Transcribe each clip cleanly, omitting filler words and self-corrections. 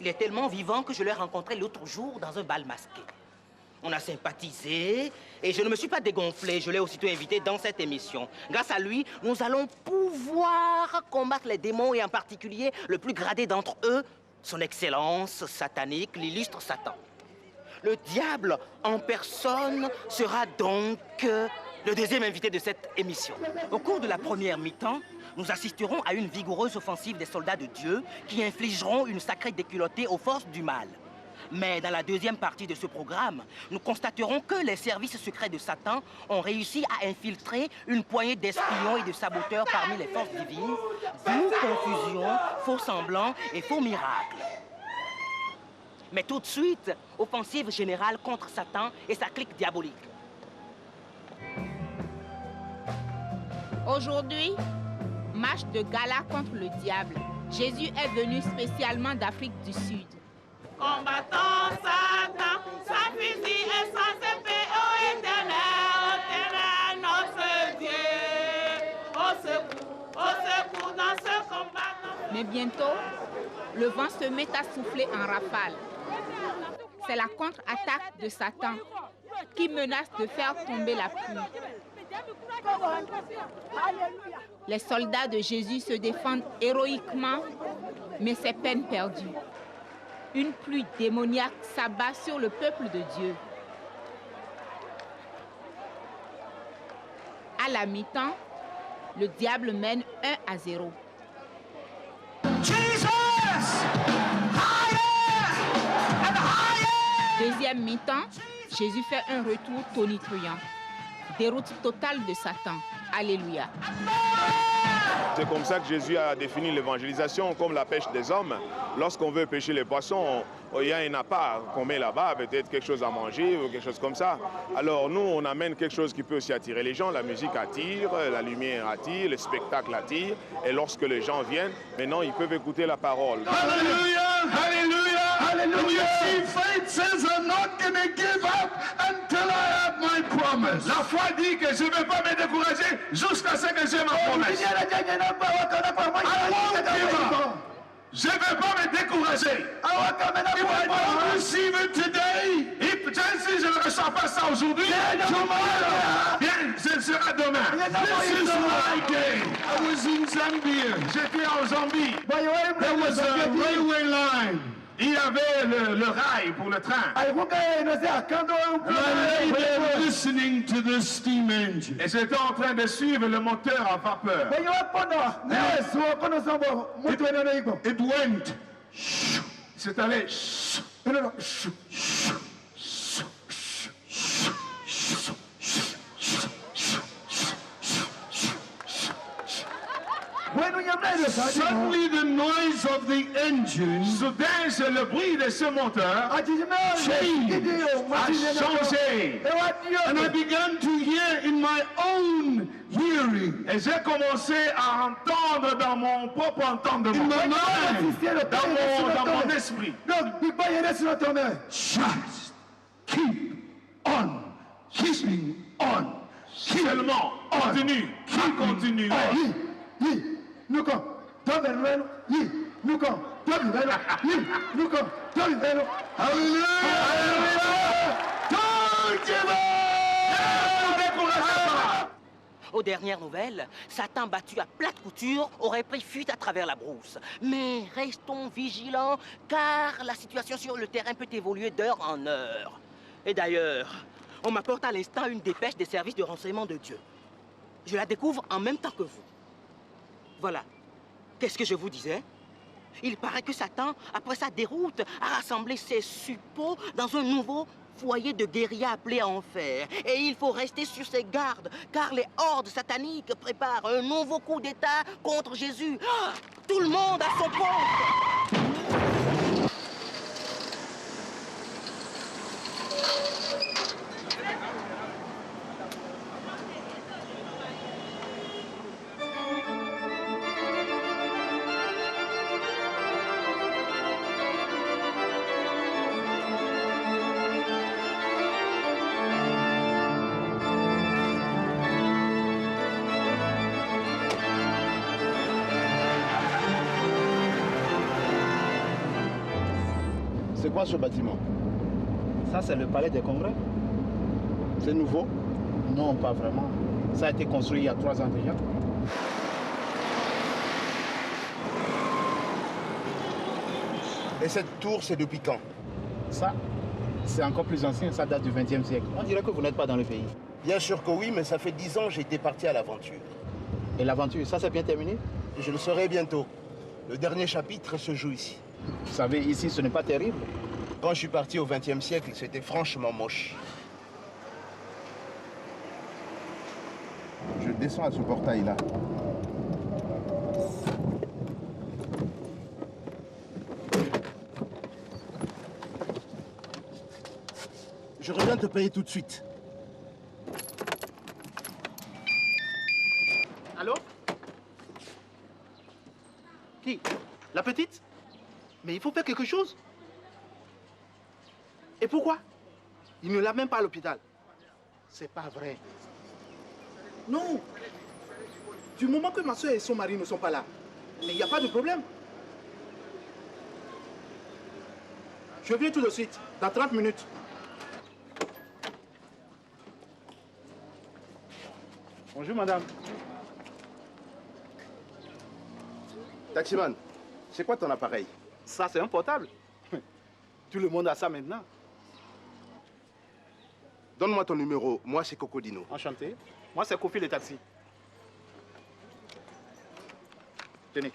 Il est tellement vivant que je l'ai rencontré l'autre jour dans un bal masqué. On a sympathisé et je ne me suis pas dégonflé. Je l'ai aussitôt invité dans cette émission. Grâce à lui, nous allons pouvoir combattre les démons et en particulier le plus gradé d'entre eux, son excellence satanique, l'illustre Satan. Le diable en personne sera donc le deuxième invité de cette émission. Au cours de la première mi-temps, nous assisterons à une vigoureuse offensive des soldats de Dieu qui infligeront une sacrée déculottée aux forces du mal. Mais dans la deuxième partie de ce programme, nous constaterons que les services secrets de Satan ont réussi à infiltrer une poignée d'espions et de saboteurs parmi les forces divines, d'où confusion, faux semblants et faux miracles. Mais tout de suite, offensive générale contre Satan et sa clique diabolique. Aujourd'hui, match de gala contre le diable. Jésus est venu spécialement d'Afrique du Sud. Combattant Satan, sa fusil est sans épée, ô éternel, notre Dieu. Au secours dans ce combat. Mais bientôt, le vent se met à souffler en rafale. C'est la contre-attaque de Satan qui menace de faire tomber la pluie. Les soldats de Jésus se défendent héroïquement, mais c'est peine perdue. Une pluie démoniaque s'abat sur le peuple de Dieu. À la mi-temps, le diable mène 1-0. Deuxième mi-temps, Jésus fait un retour tonitruant. Déroute totale de Satan. Alléluia. C'est comme ça que Jésus a défini l'évangélisation comme la pêche des hommes. Lorsqu'on veut pêcher les poissons, il y a un appât qu'on met là-bas, peut-être quelque chose à manger ou quelque chose comme ça. Alors nous, on amène quelque chose qui peut aussi attirer les gens. La musique attire, la lumière attire, le spectacle attire. Et lorsque les gens viennent, maintenant, ils peuvent écouter la parole. Alléluia, alléluia, alléluia. Faith says I'm not going to give up until I have my promise. La foi dit que je ne vais pas me décourager jusqu'à ce que j'ai ma promesse. Je ne vais pas me décourager. If I don't receive it today, si je ne reçois pas ça aujourd'hui, bien, ce sera demain. This is my day. I was in Zambia. J'étais en Zambie. There was a railway line. Il y avait le rail pour le train. Listening to the steam engine. Et j'étais en train de suivre le moteur à vapeur. It went. C'est allé. Suddenly the noise of the engine Soudain, c'est le bruit de ce moteur a changé. and I began to hear in my own hearing. Et j'ai commencé à entendre dans mon propre entendement, In my mind. dans mon esprit. Just keep on keeping on. Seulement, continue, continue. Aux dernières nouvelles, Satan battu à plate couture aurait pris fuite à travers la brousse. Mais restons vigilants car la situation sur le terrain peut évoluer d'heure en heure. Et d'ailleurs, on m'apporte à l'instant une dépêche des services de renseignement de Dieu. Je la découvre en même temps que vous. Voilà. Qu'est-ce que je vous disais? Il paraît que Satan, après sa déroute, a rassemblé ses suppôts dans un nouveau foyer de guérilla appelé Enfer. Et il faut rester sur ses gardes, car les hordes sataniques préparent un nouveau coup d'État contre Jésus. Ah, tout le monde à son poste! quoi ce bâtiment? Ça, c'est le palais des congrès. C'est nouveau? Non, pas vraiment. Ça a été construit il y a 3 ans déjà. Et cette tour, c'est depuis quand? Ça, c'est encore plus ancien. Ça date du XXe siècle. On dirait que vous n'êtes pas dans le pays. Bien sûr que oui, mais ça fait 10 ans que j'étais parti à l'aventure. Et l'aventure, ça, c'est bien terminé? Je le saurai bientôt. Le dernier chapitre se joue ici. Vous savez, ici, ce n'est pas terrible. Quand je suis parti au XXe siècle, c'était franchement moche. Je descends à ce portail-là. Je reviens te payer tout de suite. Allô? Qui? La petite? Mais il faut faire quelque chose. Et pourquoi? Il ne l'a même pas à l'hôpital. C'est pas vrai. Non. Du moment que ma soeur et son mari ne sont pas là, mais il n'y a pas de problème. Je viens tout de suite, dans 30 minutes. Bonjour, madame. Taximan, c'est quoi ton appareil? Ça, c'est un portable. Tout le monde a ça maintenant. Donne-moi ton numéro. Moi, c'est Cocodino. Enchanté. Moi, c'est Kofi le taxi. Tenez.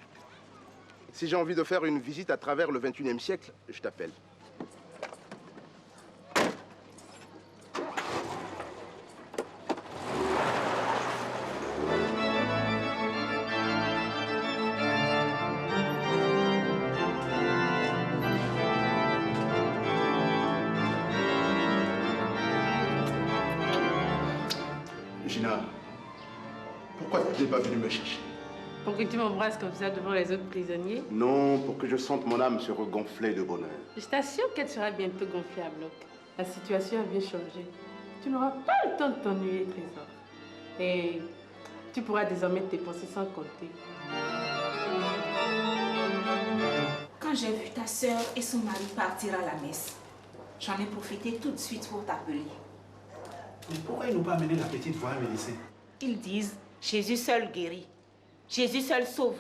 Si j'ai envie de faire une visite à travers le 21e siècle, je t'appelle. Gina, pourquoi tu n'es pas venu me chercher? Pour que tu m'embrasses comme ça devant les autres prisonniers? Non, pour que je sente mon âme se regonfler de bonheur. Je t'assure qu'elle sera bientôt gonflée à bloc. La situation a bien changé. Tu n'auras pas le temps de t'ennuyer, Trésor. Et tu pourras désormais te dépenser sans compter. Quand j'ai vu ta sœur et son mari partir à la messe, j'en ai profité tout de suite pour t'appeler. Mais pourquoi ils n'ont pas amené la petite voir un médecin? Ils disent Jésus seul guérit, Jésus seul sauve.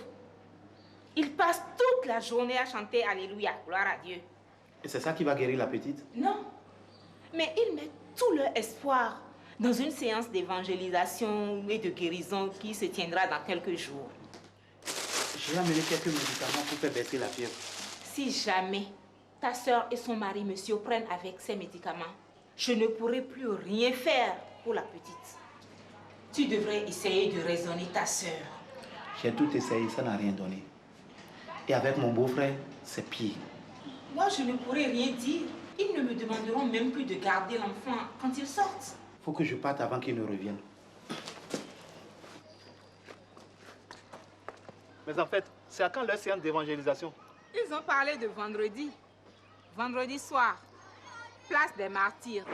Ils passent toute la journée à chanter Alléluia, gloire à Dieu. Et c'est ça qui va guérir la petite? Non, mais ils mettent tout leur espoir dans une séance d'évangélisation et de guérison qui se tiendra dans quelques jours. J'ai amené quelques médicaments pour faire baisser la fièvre. Si jamais ta sœur et son mari me surprennent avec ces médicaments, je ne pourrai plus rien faire pour la petite. Tu devrais essayer de raisonner ta sœur. J'ai tout essayé, ça n'a rien donné. Et avec mon beau-frère, c'est pire. Moi, je ne pourrai rien dire. Ils ne me demanderont même plus de garder l'enfant quand ils sortent. Faut que je parte avant qu'ils ne reviennent. Mais en fait, c'est à quand leur séance d'évangélisation? Ils ont parlé de vendredi. Vendredi soir. Place des Martyrs.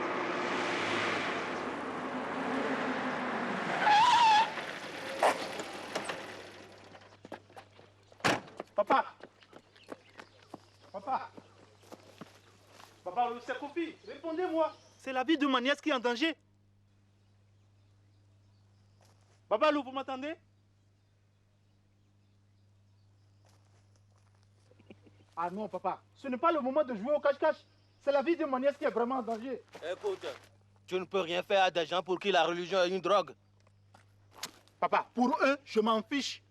Papa! Papa! Papa, c'est Kofi, répondez-moi. C'est la vie de ma nièce qui est en danger. Papa, vous m'entendez? Ah non, papa, ce n'est pas le moment de jouer au cache-cache. C'est la vie de ma nièce qui est vraiment en danger. Écoute, tu ne peux rien faire à des gens pour qui la religion est une drogue. Papa, pour eux, je m'en fiche.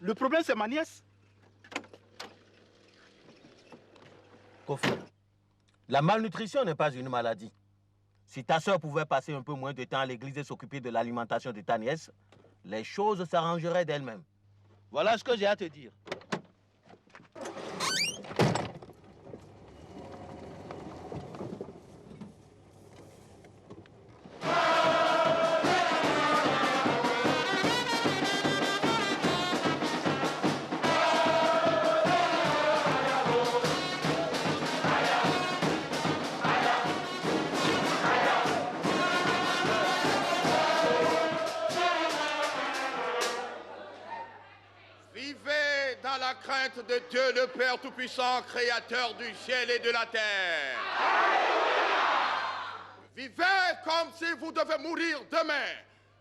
Le problème, c'est ma nièce. Kofi, la malnutrition n'est pas une maladie. Si ta soeur pouvait passer un peu moins de temps à l'église et s'occuper de l'alimentation de ta nièce, les choses s'arrangeraient d'elles-mêmes. Voilà ce que j'ai à te dire. crainte de Dieu le Père Tout-Puissant, Créateur du ciel et de la terre. Vivez comme si vous devez mourir demain.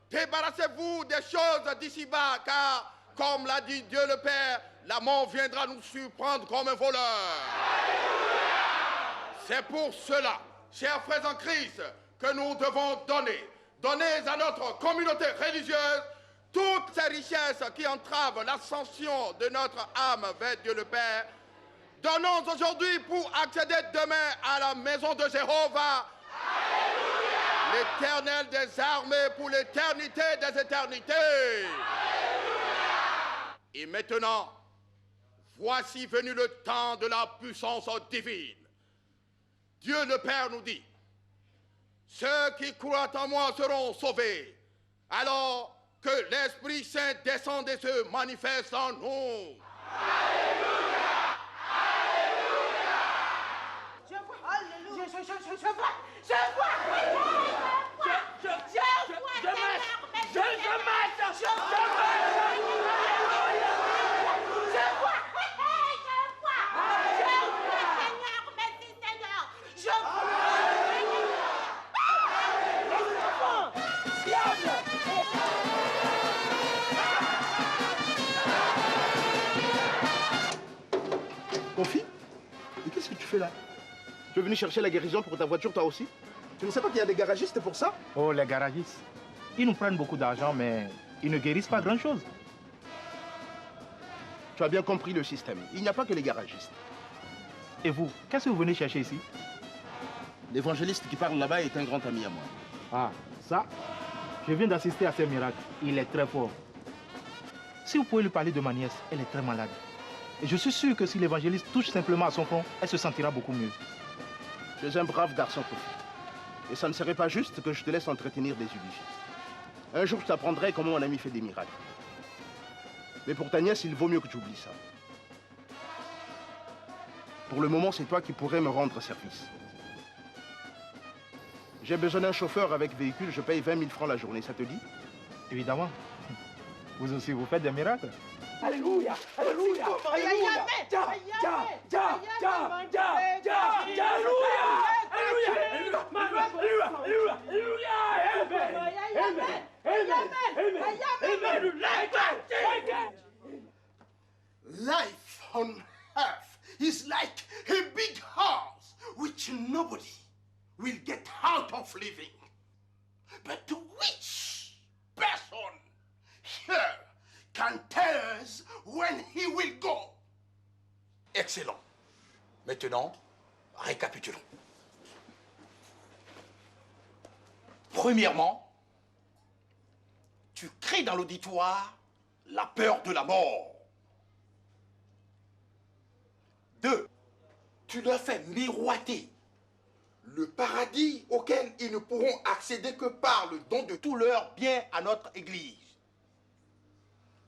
Débarrassez-vous des choses d'ici-bas, car, comme l'a dit Dieu le Père, la mort viendra nous surprendre comme un voleur. C'est pour cela, chers frères en Christ, que nous devons donner à notre communauté religieuse toutes ces richesses qui entravent l'ascension de notre âme vers Dieu le Père. Donnons aujourd'hui pour accéder demain à la maison de Jéhovah, l'Éternel des armées, pour l'éternité des éternités. Et maintenant, voici venu le temps de la puissance divine. Dieu le Père nous dit, ceux qui croient en moi seront sauvés, alors que l'Esprit Saint descende et se manifeste en nous. Alléluia! Alléluia! Je vois! Confi, mais qu'est-ce que tu fais là? Tu es venu chercher la guérison pour ta voiture toi aussi? Tu ne sais pas qu'il y a des garagistes pour ça? Oh, les garagistes. Ils nous prennent beaucoup d'argent, mais ils ne guérissent pas grand-chose. Tu as bien compris le système. Il n'y a pas que les garagistes. Et vous, qu'est-ce que vous venez chercher ici? L'évangéliste qui parle là-bas est un grand ami à moi. Ah, ça, je viens d'assister à ce miracle. Il est très fort. Si vous pouvez lui parler de ma nièce, elle est très malade. Et je suis sûr que si l'évangéliste touche simplement à son front, elle se sentira beaucoup mieux. Tu es un brave garçon, Kofi. Et ça ne serait pas juste que je te laisse entretenir des illusions. Un jour, je t'apprendrai comment mon ami fait des miracles. Mais pour ta nièce, il vaut mieux que tu oublies ça. Pour le moment, c'est toi qui pourrais me rendre service. J'ai besoin d'un chauffeur avec véhicule, je paye 20 000 francs la journée, ça te dit? Évidemment. Vous aussi, vous faites des miracles. Alléluia! Alléluia! Alléluia! Life on earth is like a big house which nobody will get out of living. But which person here can tell us when he will go? Excellent. Maintenant, récapitulons. Premièrement, tu crées dans l'auditoire la peur de la mort. 2. Tu leur fais miroiter le paradis auquel ils ne pourront accéder que par le don de tout leur bien à notre Église.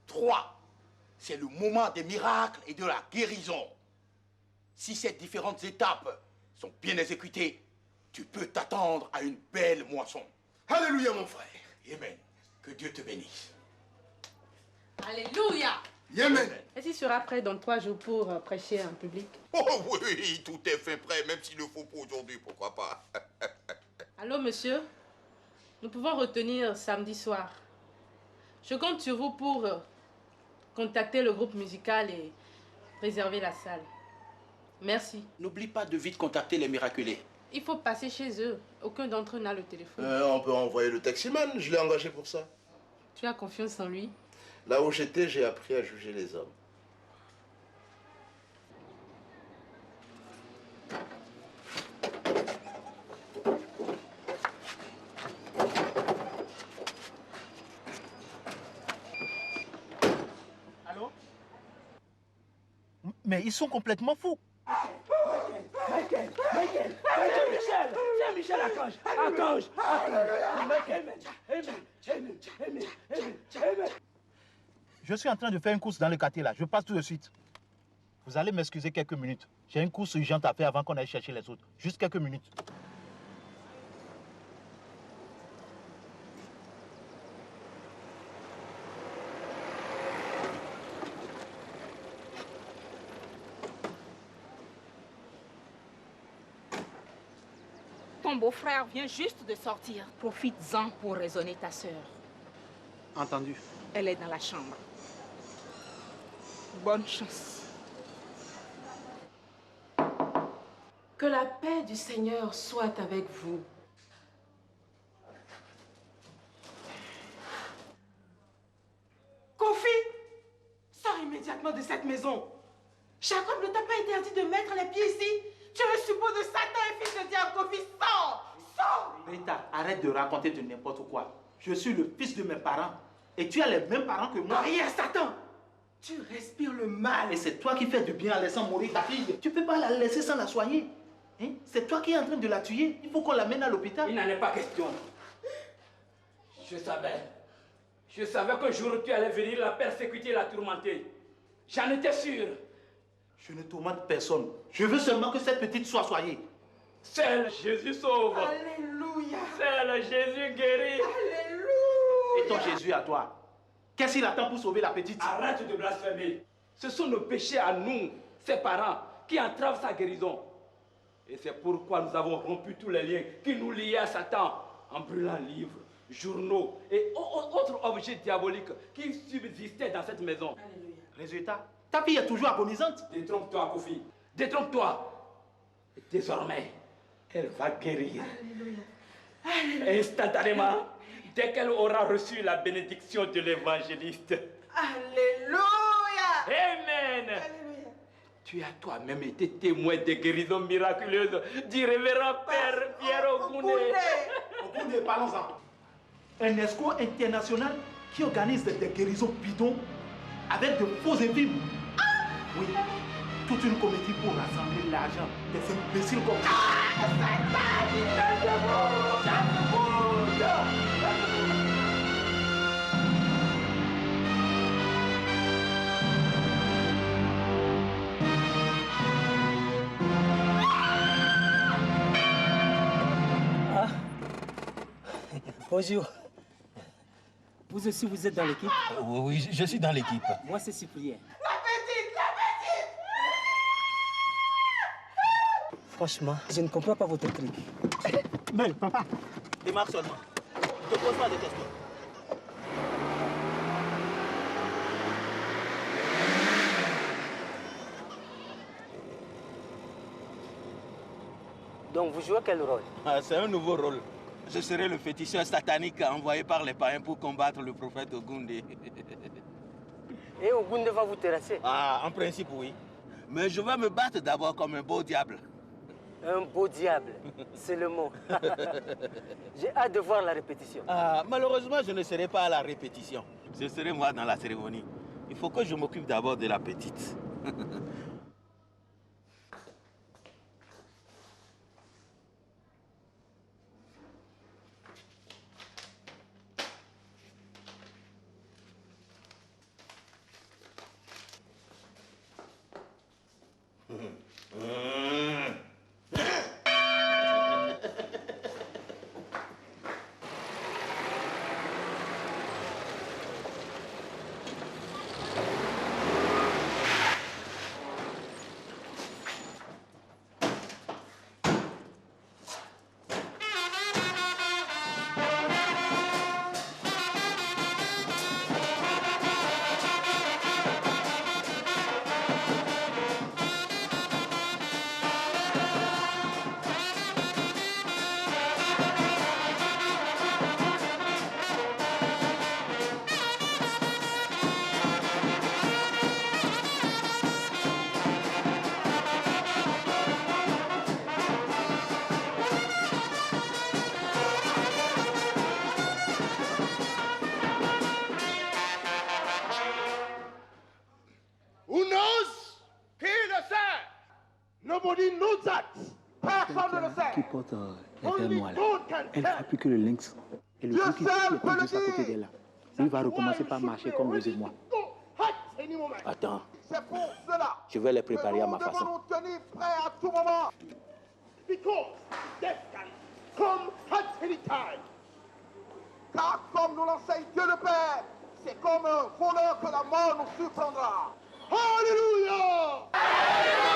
3. C'est le moment des miracles et de la guérison. Si ces différentes étapes sont bien exécutées, tu peux t'attendre à une belle moisson. Alléluia, mon frère. Amen. Que Dieu te bénisse. Alléluia. Amen. Est-ce qu'il sera prêt dans 3 jours pour prêcher en public? Oh oui, tout est fait prêt, même s'il le faut pour aujourd'hui, pourquoi pas. Allô, monsieur? Nous pouvons retenir samedi soir. Je compte sur vous pour contacter le groupe musical et réserver la salle. Merci. N'oublie pas de vite contacter les miraculés. Il faut passer chez eux. Aucun d'entre eux n'a le téléphone. On peut envoyer le taximan, je l'ai engagé pour ça. Tu as confiance en lui? Là où j'étais, j'ai appris à juger les hommes. Allô? Mais ils sont complètement fous. Michael, c'est Michel Archange. Je suis en train de faire une course dans le quartier là. Je passe tout de suite. Vous allez m'excuser quelques minutes. J'ai une course urgente à faire avant qu'on aille chercher les autres. Juste quelques minutes. ton beau-frère vient juste de sortir. Profites-en pour raisonner ta sœur. Entendu. Elle est dans la chambre. Bonne chance. Que la paix du Seigneur soit avec vous. Kofi, sors immédiatement de cette maison. Jacob ne t'a pas interdit de mettre les pieds ici. Tu es le suppôt de Satan et fils de diable. Kofi, sors! Sors! Rita, arrête de raconter de n'importe quoi. Je suis le fils de mes parents. Et tu as les mêmes parents que moi. Arrière, Satan! Tu respires le mal. Et c'est toi qui fais du bien en laissant mourir ta fille. Tu ne peux pas la laisser sans la soigner. Hein? C'est toi qui es en train de la tuer. Il faut qu'on l'amène à l'hôpital. Il n'en est pas question. Je savais qu'un jour tu allais venir la persécuter et la tourmenter. J'en étais sûr. Je ne tourmente personne. Je veux seulement que cette petite soit soignée. Seul Jésus sauve. Alléluia. Seul Jésus guérit. Alléluia. Et ton Jésus à toi? Qu'est-ce qu'il attend pour sauver la petite? Arrête de blasphémer. Ce sont nos péchés à nous, ses parents, qui entravent sa guérison. Et c'est pourquoi nous avons rompu tous les liens qui nous liaient à Satan en brûlant livres, journaux et autres objets diaboliques qui subsistaient dans cette maison. Alléluia. Résultat, ta fille est toujours agonisante. Détrompe-toi, Kofi. Détrompe-toi. Désormais, elle va guérir. Alléluia. Alléluia. Instantanément, dès qu'elle aura reçu la bénédiction de l'évangéliste. Alléluia. Amen. Alléluia. Tu as toi-même été témoin des guérisons miraculeuses du révérend Père Pierre Ogoundé. Ogoundé, parlons-en. Un escroc international qui organise des guérisons bidons avec de faux infimes. Oui, toute une comédie pour rassembler l'argent des imbéciles comme ça. Bonjour. Vous aussi, vous êtes dans l'équipe? Oui, je suis dans l'équipe. Moi, c'est Cyprien. La petite, la petite. Franchement, je ne comprends pas votre truc. Mais papa, démarre seulement. Ne te pose pas de questions. Donc, vous jouez quel rôle? C'est un nouveau rôle. Je serai le féticheur satanique envoyé par les païens pour combattre le prophète Ogoundé. Et Ogoundé va vous terrasser? En principe, oui. Mais je vais me battre d'abord comme un beau diable. Un beau diable, c'est le mot. J'ai hâte de voir la répétition. Malheureusement, je ne serai pas à la répétition. Je serai moi dans la cérémonie. Il faut que je m'occupe d'abord de la petite. Nobody knows that. Personne ne le sait. Qui porte les verres noirs là. Elle n'a plus que le lynx. Et le truc qui est juste à côté d'elle là. Il va recommencer par marcher comme vous et moi. Attends. C'est pour cela. Je vais les préparer à ma Nous devons façon. nous tenir prêts à tout moment. Because death can come at any time. Car comme nous l'enseigne Dieu le Père, c'est comme un voleur que la mort nous surprendra. Alléluia! Alléluia!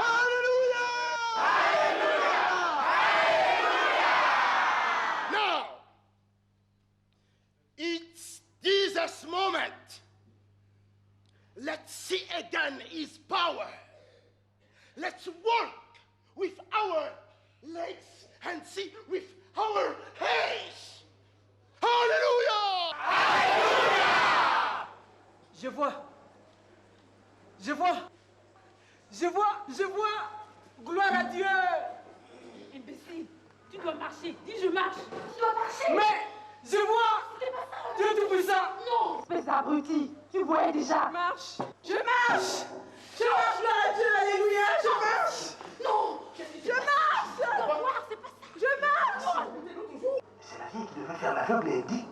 Alléluia! this moment, let's see again his power. Let's walk with our legs and see with our hands. Alléluia! Alléluia! Je vois. Gloire à Dieu. Imbécile, tu dois marcher. Dis je marche. Tu dois marcher. Mais je vois. Dieu Tout-Puissant. Non. Espèce d'abruti, tu voyais déjà. Marche. Je marche. Gloire à Dieu. Alléluia. Je marche. Non. Je marche. C'est pas ça. Je marche. C'est la fille qui devait faire l'aveugle et elle dit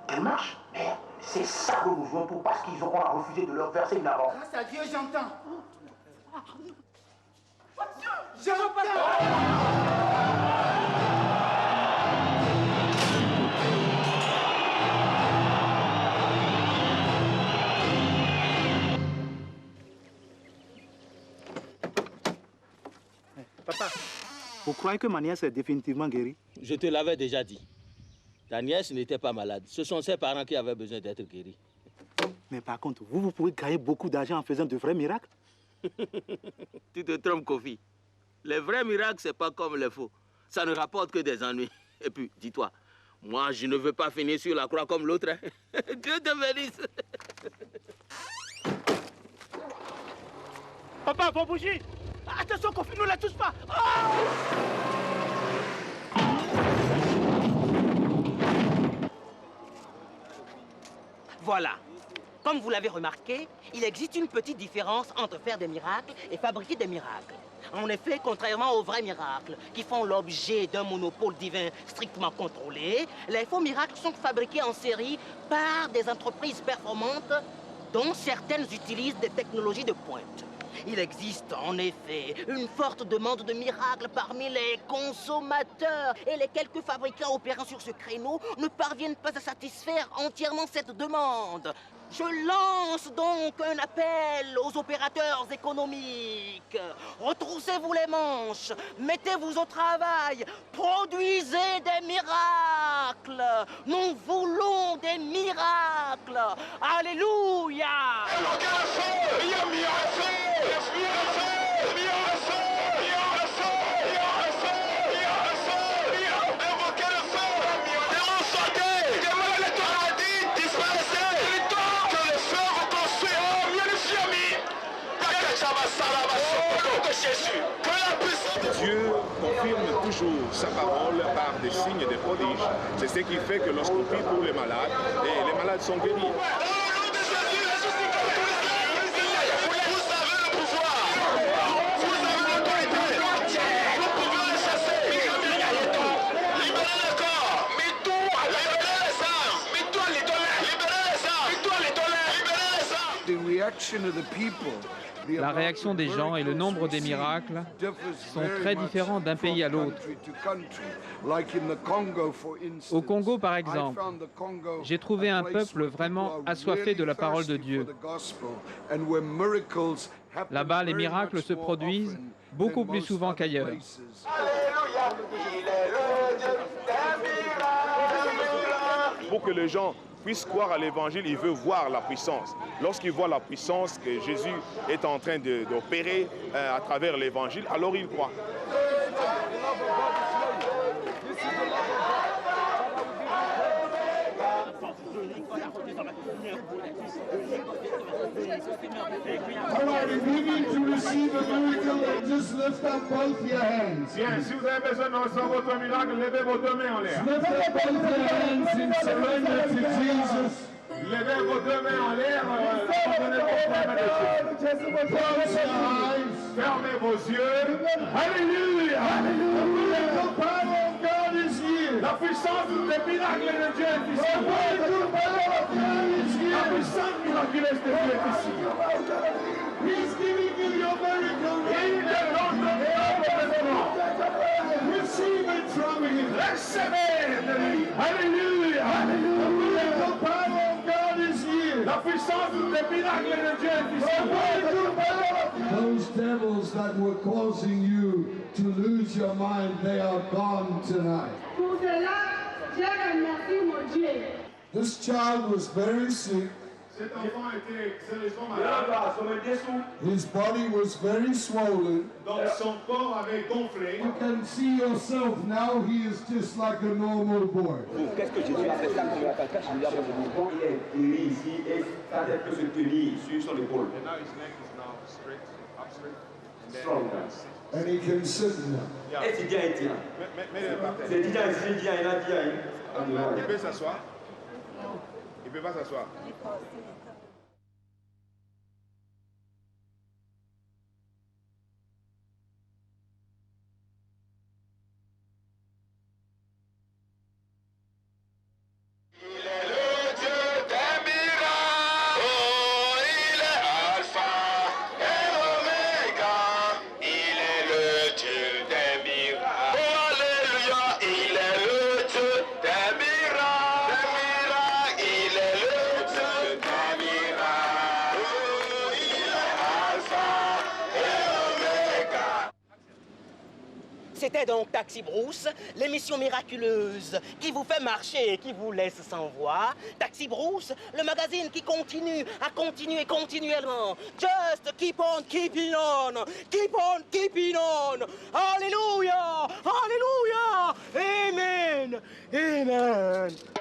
qu'elle marche. Mais c'est ça que nous jouons pour parce qu'ils auront refusé de leur verser une avance. Grâce à Dieu, j'entends. Je repars. Papa, vous croyez que ma nièce est définitivement guérie? Je te l'avais déjà dit. Ta nièce n'était pas malade. Ce sont ses parents qui avaient besoin d'être guéris. Mais par contre, vous pouvez gagner beaucoup d'argent en faisant de vrais miracles? Tu te trompes, Kofi. Les vrais miracles, c'est pas comme les faux. Ça ne rapporte que des ennuis. Et puis, dis-toi, moi, je ne veux pas finir sur la croix comme l'autre. Hein. Dieu te bénisse. Papa, vos bougies! Attention, Kofi, ne la touche pas! Voilà. Comme vous l'avez remarqué, il existe une petite différence entre faire des miracles et fabriquer des miracles. En effet, contrairement aux vrais miracles, qui font l'objet d'un monopole divin strictement contrôlé, les faux miracles sont fabriqués en série par des entreprises performantes dont certaines utilisent des technologies de pointe. Il existe en effet une forte demande de miracles parmi les consommateurs et les quelques fabricants opérant sur ce créneau ne parviennent pas à satisfaire entièrement cette demande. Je lance donc un appel aux opérateurs économiques. Retroussez-vous les manches, mettez-vous au travail, produisez des miracles. Nous voulons des miracles. Alléluia. Dieu confirme toujours sa parole par des signes et des prodiges. C'est ce qui fait que lorsqu'on prie pour les malades, et les malades sont guéris. La réaction des gens et le nombre des miracles sont très différents d'un pays à l'autre. Au Congo, par exemple, j'ai trouvé un peuple vraiment assoiffé de la parole de Dieu. Là-bas, les miracles se produisent beaucoup plus souvent qu'ailleurs. Pour que les gens puissent croire à l'évangile, il veut voir la puissance. Lorsqu'il voit la puissance que Jésus est en train d'opérer à travers l'évangile, alors il croit. Bien, si vous avez besoin de recevoir votre miracle, levez vos deux mains en l'air. Levez vos deux mains en l'air. Fermez vos yeux. Alléluia. La puissance des miracles de Dieu est ici. La puissance miraculeuse de Dieu est ici. He's giving you your miracle. Receive it from him. Recevez de lui. Alléluia. Alléluia. The power of God is here. La puissance des miracles de Dieu est ici. Those devils that were causing you to lose your mind, they are gone tonight. Pour cela, je remercie mon Dieu. This child was very sick. Cet enfant était sérieusement malade. His body was very swollen. Donc son corps avait gonflé. You can see yourself now, he is just like a normal boy. Qu'est-ce que Jésus a fait ça comme quelqu'un qui lui a fait il est guéri ici et sa tête peut se tenir sur son épaule. Strong. And he can sit now. Et c'est bien, il tient. C'est dit, il tient, il a dit. Il peut s'asseoir. Il ne peut pas s'asseoir. C'était donc Taxi Brousse, l'émission miraculeuse qui vous fait marcher et qui vous laisse sans voix. Taxi Brousse, le magazine qui continue à continuer continuellement. Just keep on keeping on. Keep on keeping on. Alléluia. Alléluia. Amen. Amen.